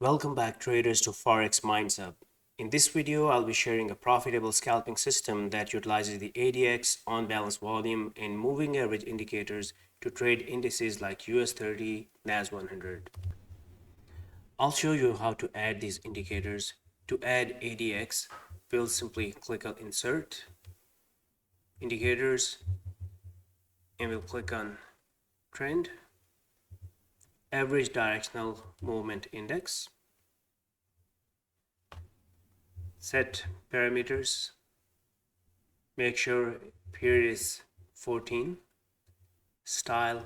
Welcome back traders to Forex Minds Up. In this video, I'll be sharing a profitable scalping system that utilizes the ADX, on-balance volume, and moving average indicators to trade indices like US 30, NAS 100. I'll show you how to add these indicators. To add ADX, we'll simply click on Insert, Indicators, and we'll click on Trend, Average Directional Movement Index. Set parameters. Make sure period is 14. Style,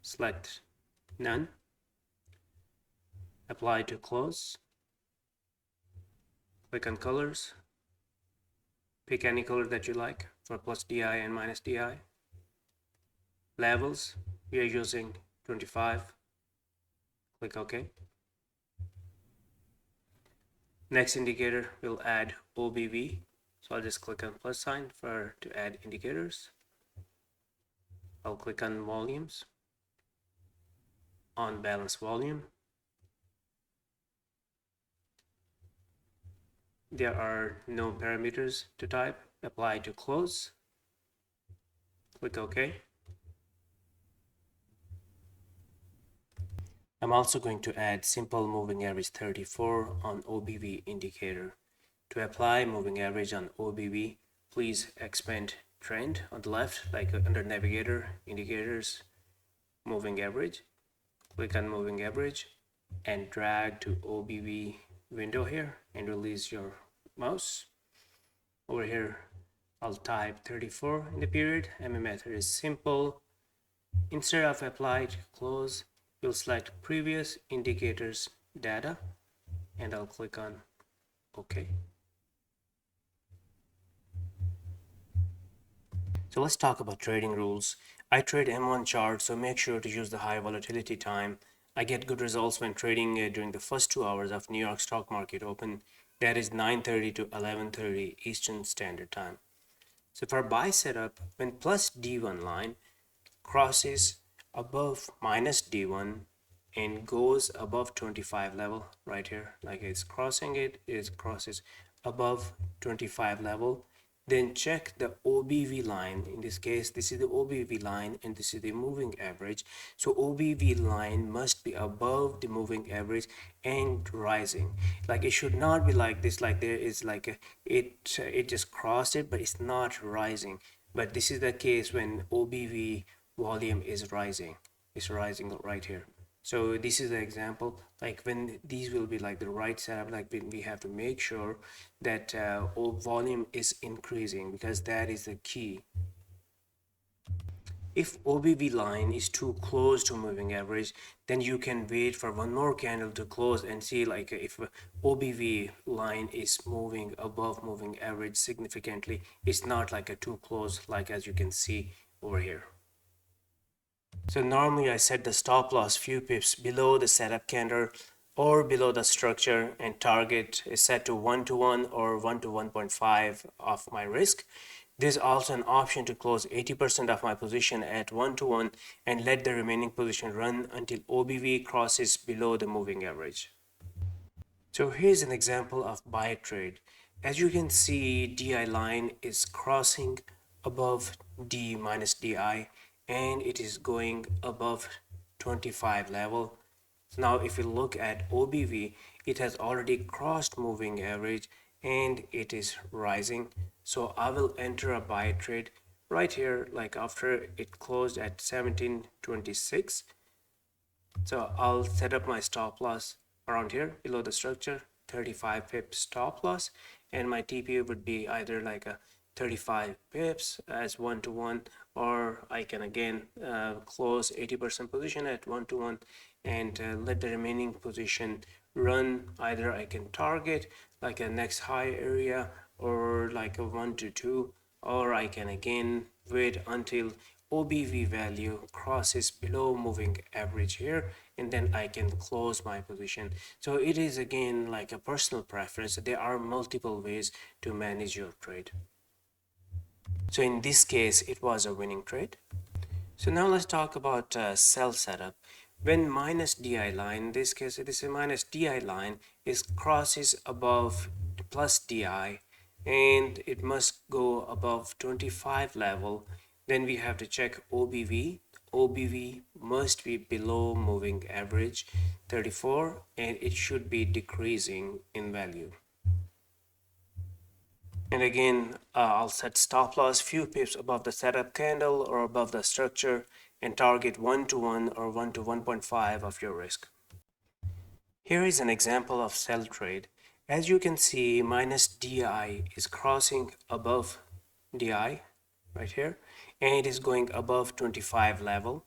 select none. Apply to close. Click on colors. Pick any color that you like for plus DI and minus DI. Levels, we are using 25. Click OK. Next indicator, we'll add OBV. So I'll just click on plus sign to add indicators. I'll click on volumes, on balance volume. There are no parameters to type. Apply to close. Click OK. I'm also going to add simple moving average 34 on OBV indicator. To apply moving average on OBV, please expand trend on the left, like under navigator, indicators, moving average. Click on moving average and drag to OBV window here and release your mouse. Over here, I'll type 34 in the period and my method is simple. Instead of apply to close, we'll select previous indicators data and I'll click on OK. So let's talk about trading rules. I trade M1 chart, so make sure to use the high volatility time. I get good results when trading during the first 2 hours of New York stock market open. That is 9:30 to 11:30 Eastern Standard Time. So for buy setup, when plus D1 line crosses above minus D1 and goes above 25 level right here, like it's crossing it crosses above 25 level, then check the OBV line. In this case, this is the OBV line and this is the moving average. So OBV line must be above the moving average and rising. Like it should not be like this, like there is like it just crossed it, but it's not rising. But this is the case when OBV volume is rising. It's rising right here. So this is the example, like when these will be like the right setup, like when we have to make sure that volume is increasing, because that is the key. If OBV line is too close to moving average, then you can wait for one more candle to close and see like if OBV line is moving above moving average significantly. It's not like a too close, like as you can see over here. So normally I set the stop loss few pips below the setup candle or below the structure, and target is set to 1 to 1 or 1 to 1.5 of my risk. There's also an option to close 80% of my position at 1 to 1 and let the remaining position run until OBV crosses below the moving average. So here's an example of buy trade. As you can see, DI line is crossing above D minus DI and it is going above 25 level. So now if you look at OBV, it has already crossed moving average and it is rising. So I will enter a buy trade right here, like after it closed at 1726. So I'll set up my stop loss around here below the structure, 35 pips stop loss, and my TP would be either like a 35 pips as 1 to 1, or I can again close 80% position at 1 to 1 and let the remaining position run. Either I can target like a next high area or like a 1 to 2, or I can again wait until OBV value crosses below moving average here, and then I can close my position. So it is again like a personal preference. There are multiple ways to manage your trade. So in this case, it was a winning trade. So now let's talk about sell setup. When minus DI line, in this case it is a minus DI line, is crosses above plus DI and it must go above 25 level, then we have to check OBV. OBV must be below moving average 34 and it should be decreasing in value. And again, I'll set stop loss few pips above the setup candle or above the structure and target 1 to 1 or 1 to 1.5 of your risk. Here is an example of sell trade. As you can see, minus DI is crossing above DI right here and it is going above 25 level.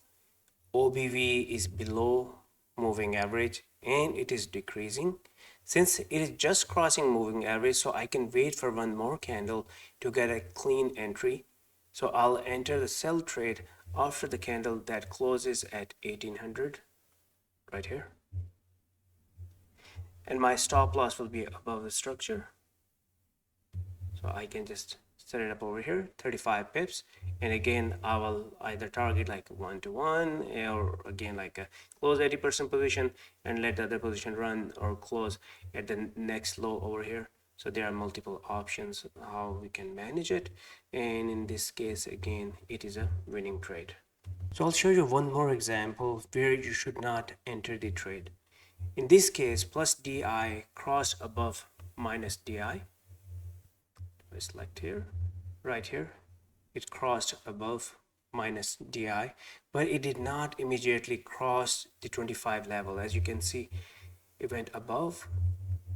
OBV is below moving average and it is decreasing. Since it is just crossing moving average, so I can wait for one more candle to get a clean entry. So I'll enter the sell trade after the candle that closes at 1800 right here. And my stop loss will be above the structure. So I can just set it up over here, 35 pips. And again, I will either target like 1 to 1 or again like a close 80% position and let the other position run or close at the next low over here. So there are multiple options how we can manage it. And in this case, again, it is a winning trade. So I'll show you one more example where you should not enter the trade. In this case, plus DI crossed above minus DI. I select here, right here, it crossed above minus DI, but it did not immediately cross the 25 level. As you can see, it went above,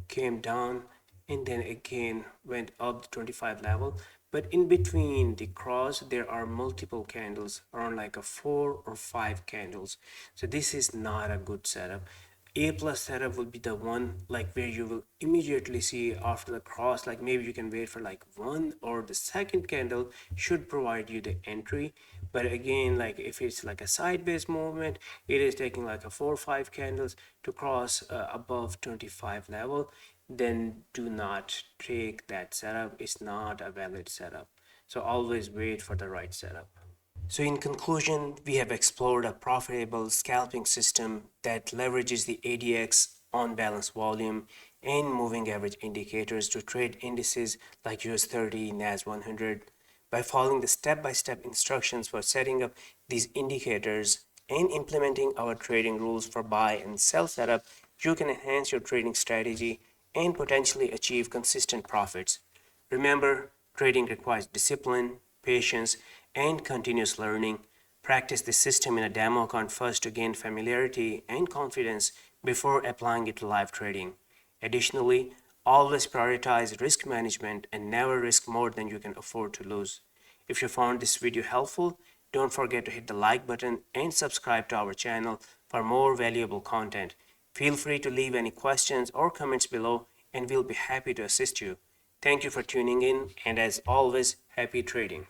came down, and then again went up the 25 level. But in between the cross, there are multiple candles, around like a 4 or 5 candles. So this is not a good setup. A plus setup will be the one like where you will immediately see after the cross, like maybe you can wait for like one or the second candle should provide you the entry. But again, like if it's like a sideways movement, it is taking like a 4 or 5 candles to cross above 25 level, then do not take that setup. It's not a valid setup. So always wait for the right setup. So in conclusion, we have explored a profitable scalping system that leverages the ADX on balance volume and moving average indicators to trade indices like US 30, NAS 100. By following the step-by-step instructions for setting up these indicators and implementing our trading rules for buy and sell setup, you can enhance your trading strategy and potentially achieve consistent profits. Remember, trading requires discipline, patience, and continuous learning. Practice the system in a demo account first to gain familiarity and confidence before applying it to live trading. Additionally, always prioritize risk management and never risk more than you can afford to lose. If you found this video helpful, don't forget to hit the like button and subscribe to our channel for more valuable content. Feel free to leave any questions or comments below and we'll be happy to assist you. Thank you for tuning in and as always, happy trading.